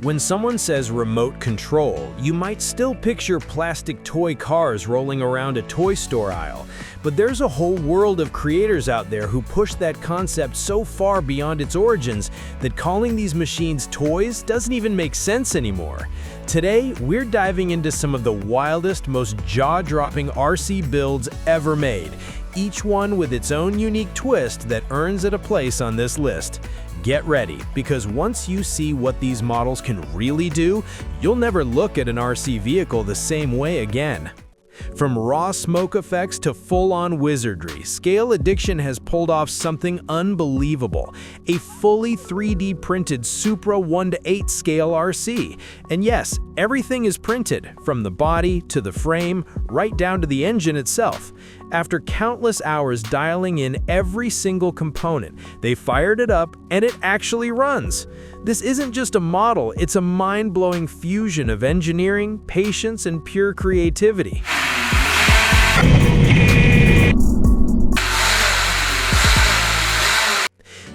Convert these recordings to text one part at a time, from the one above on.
When someone says remote control, you might still picture plastic toy cars rolling around a toy store aisle. But there's a whole world of creators out there who push that concept so far beyond its origins that calling these machines toys doesn't even make sense anymore. Today, we're diving into some of the wildest, most jaw-dropping RC builds ever made, each one with its own unique twist that earns it a place on this list. Get ready, because once you see what these models can really do, you'll never look at an RC vehicle the same way again. From raw smoke effects to full-on wizardry, Scale Addiction has pulled off something unbelievable, a fully 3D printed Supra 1:8 scale RC. And yes, everything is printed, from the body to the frame, right down to the engine itself. After countless hours dialing in every single component, they fired it up and it actually runs. This isn't just a model, it's a mind-blowing fusion of engineering, patience, and pure creativity.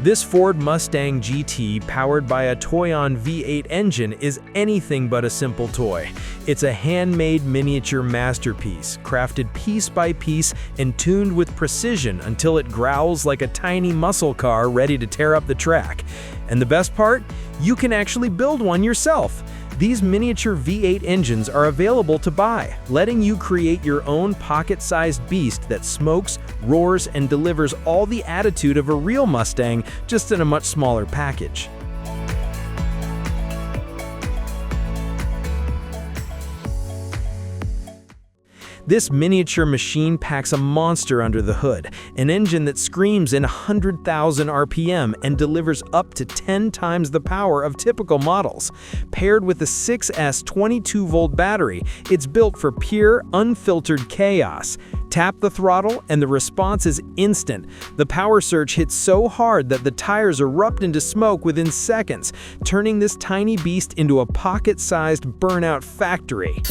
This Ford Mustang GT, powered by a Toyon V8 engine, is anything but a simple toy. It's a handmade miniature masterpiece, crafted piece by piece and tuned with precision until it growls like a tiny muscle car ready to tear up the track. And the best part? You can actually build one yourself. These miniature V8 engines are available to buy, letting you create your own pocket-sized beast that smokes, roars, and delivers all the attitude of a real Mustang, just in a much smaller package. This miniature machine packs a monster under the hood, an engine that screams in 100,000 RPM and delivers up to 10 times the power of typical models. Paired with a 6S 22-volt battery, it's built for pure, unfiltered chaos. Tap the throttle and the response is instant. The power surge hits so hard that the tires erupt into smoke within seconds, turning this tiny beast into a pocket-sized burnout factory.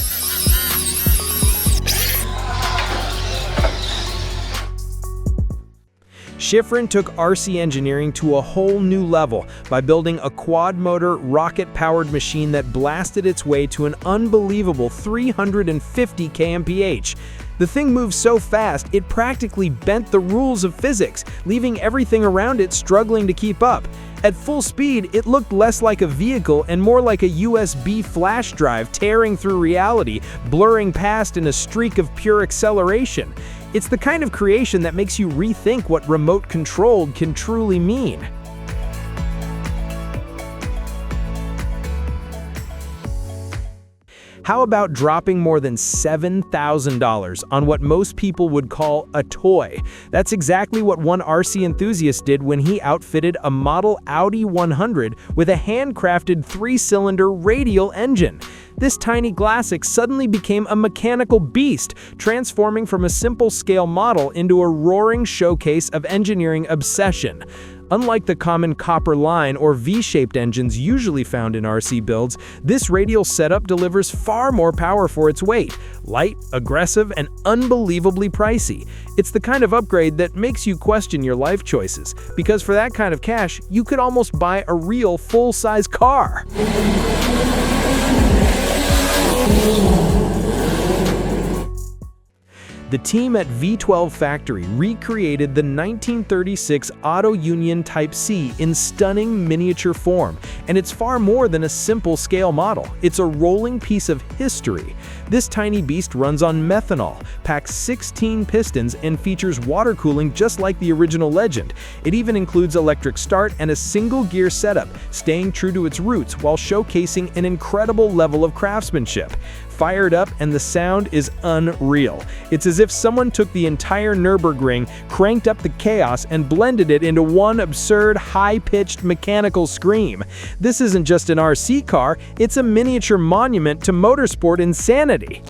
Schifrin took RC engineering to a whole new level by building a quad-motor, rocket-powered machine that blasted its way to an unbelievable 350 kmph. The thing moves so fast, it practically bent the rules of physics, leaving everything around it struggling to keep up. At full speed, it looked less like a vehicle and more like a USB flash drive tearing through reality, blurring past in a streak of pure acceleration. It's the kind of creation that makes you rethink what remote-controlled can truly mean. How about dropping more than $7,000 on what most people would call a toy? That's exactly what one RC enthusiast did when he outfitted a model Audi 100 with a handcrafted 3-cylinder Radial engine. This tiny classic suddenly became a mechanical beast, transforming from a simple scale model into a roaring showcase of engineering obsession. Unlike the common copper line or V-shaped engines usually found in RC builds, this Radial setup delivers far more power for its weight. Light, aggressive, and unbelievably pricey. It's the kind of upgrade that makes you question your life choices, because for that kind of cash, you could almost buy a real full-size car. The team at V12 Factory recreated the 1936 Auto Union Type C in stunning miniature form, and it's far more than a simple scale model. It's a rolling piece of history. This tiny beast runs on methanol, packs 16 pistons, and features water cooling just like the original Legend. It even includes electric start and a single gear setup, staying true to its roots while showcasing an incredible level of craftsmanship. Fired up, and the sound is unreal. It's as if someone took the entire Nürburgring, cranked up the chaos, and blended it into one absurd, high-pitched mechanical scream. This isn't just an RC car, it's a miniature monument to motorsport insanity.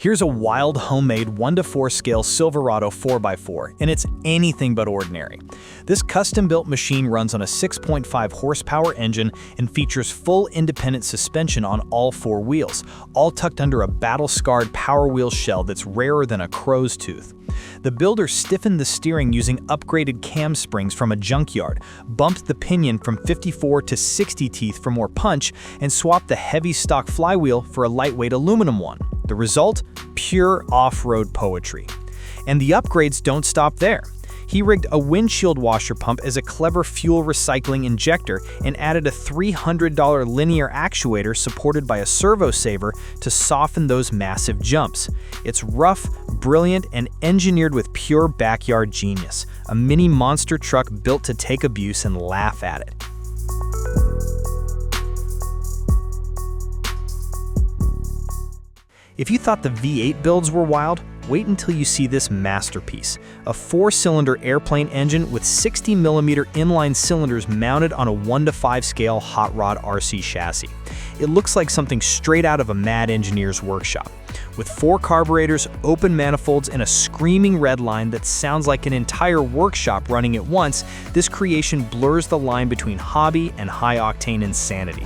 Here's a wild homemade 1:4 scale Silverado 4x4, and it's anything but ordinary. This custom-built machine runs on a 6.5 horsepower engine and features full independent suspension on all four wheels, all tucked under a battle-scarred Power Wheel shell that's rarer than a crow's tooth. The builder stiffened the steering using upgraded cam springs from a junkyard, bumped the pinion from 54 to 60 teeth for more punch, and swapped the heavy stock flywheel for a lightweight aluminum one. The result? Pure off-road poetry. And the upgrades don't stop there. He rigged a windshield washer pump as a clever fuel recycling injector and added a $300 linear actuator supported by a servo saver to soften those massive jumps. It's rough, brilliant, and engineered with pure backyard genius. A mini monster truck built to take abuse and laugh at it. If you thought the V8 builds were wild, wait until you see this masterpiece. A 4-cylinder airplane engine with 60mm inline cylinders mounted on a 1:5 scale hot rod RC chassis. It looks like something straight out of a mad engineer's workshop. With 4 carburetors, open manifolds, and a screaming red line that sounds like an entire workshop running at once, this creation blurs the line between hobby and high-octane insanity.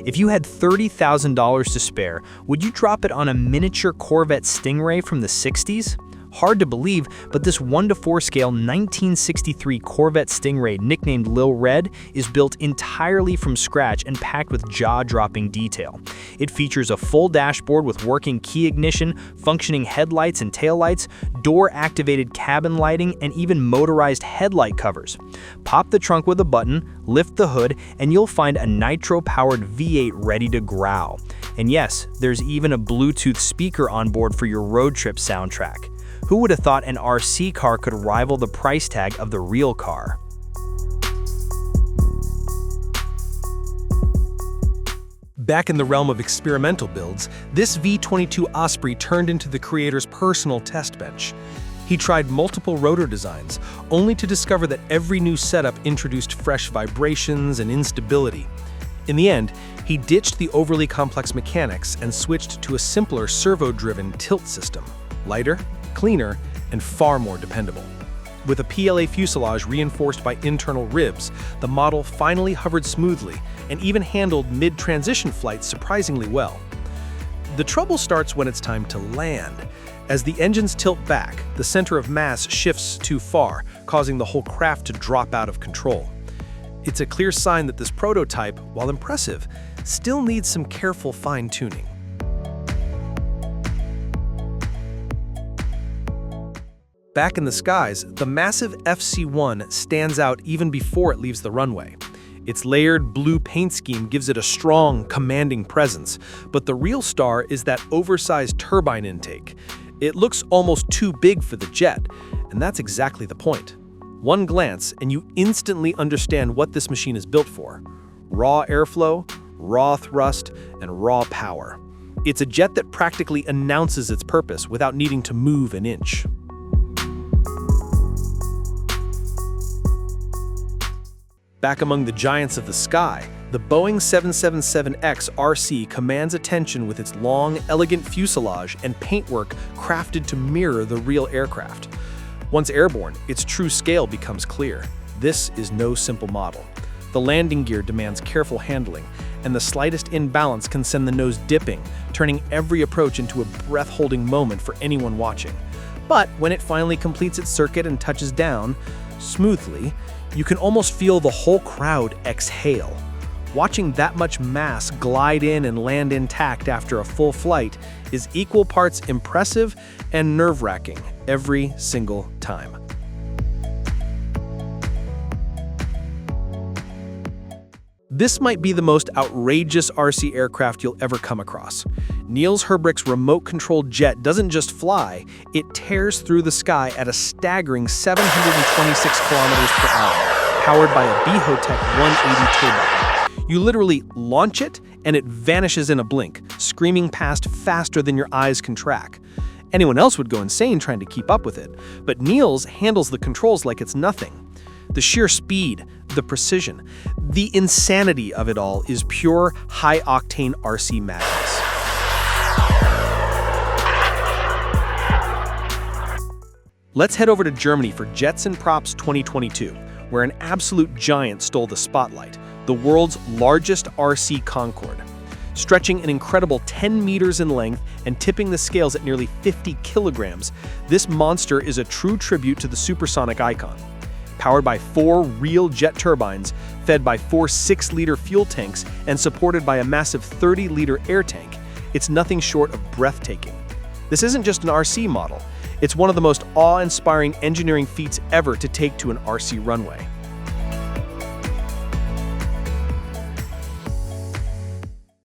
If you had $30,000 to spare, would you drop it on a miniature Corvette Stingray from the 60s? Hard to believe, but this 1:4 scale 1963 Corvette Stingray, nicknamed Lil Red, is built entirely from scratch and packed with jaw-dropping detail. It features a full dashboard with working key ignition, functioning headlights and taillights, door-activated cabin lighting, and even motorized headlight covers. Pop the trunk with a button, lift the hood, and you'll find a nitro-powered V8 ready to growl. And yes, there's even a Bluetooth speaker on board for your road trip soundtrack. Who would have thought an RC car could rival the price tag of the real car? Back in the realm of experimental builds, this V22 Osprey turned into the creator's personal test bench. He tried multiple rotor designs, only to discover that every new setup introduced fresh vibrations and instability. In the end, he ditched the overly complex mechanics and switched to a simpler servo-driven tilt system. Lighter, cleaner, and far more dependable. With a PLA fuselage reinforced by internal ribs, the model finally hovered smoothly and even handled mid-transition flights surprisingly well. The trouble starts when it's time to land. As the engines tilt back, the center of mass shifts too far, causing the whole craft to drop out of control. It's a clear sign that this prototype, while impressive, still needs some careful fine-tuning. Back in the skies, the massive FC-1 stands out even before it leaves the runway. Its layered blue paint scheme gives it a strong, commanding presence, but the real star is that oversized turbine intake. It looks almost too big for the jet, and that's exactly the point. One glance, and you instantly understand what this machine is built for. Raw airflow, raw thrust, and raw power. It's a jet that practically announces its purpose without needing to move an inch. Back among the giants of the sky, the Boeing 777X RC commands attention with its long, elegant fuselage and paintwork crafted to mirror the real aircraft. Once airborne, its true scale becomes clear. This is no simple model. The landing gear demands careful handling, and the slightest imbalance can send the nose dipping, turning every approach into a breath-holding moment for anyone watching. But when it finally completes its circuit and touches down smoothly, you can almost feel the whole crowd exhale. Watching that much mass glide in and land intact after a full flight is equal parts impressive and nerve-wracking every single time. This might be the most outrageous RC aircraft you'll ever come across. Niels Herbrich's remote-controlled jet doesn't just fly, it tears through the sky at a staggering 726 kilometers per hour, powered by a Behotech 180 turbine. You literally launch it, and it vanishes in a blink, screaming past faster than your eyes can track. Anyone else would go insane trying to keep up with it, but Niels handles the controls like it's nothing. The sheer speed, the precision, the insanity of it all is pure high-octane RC madness. Let's head over to Germany for Jets and Props 2022, where an absolute giant stole the spotlight, the world's largest RC Concorde. Stretching an incredible 10 meters in length and tipping the scales at nearly 50 kilograms, this monster is a true tribute to the supersonic icon. Powered by 4 real jet turbines, fed by 4 6-liter fuel tanks, and supported by a massive 30-liter air tank, it's nothing short of breathtaking. This isn't just an RC model, it's one of the most awe-inspiring engineering feats ever to take to an RC runway.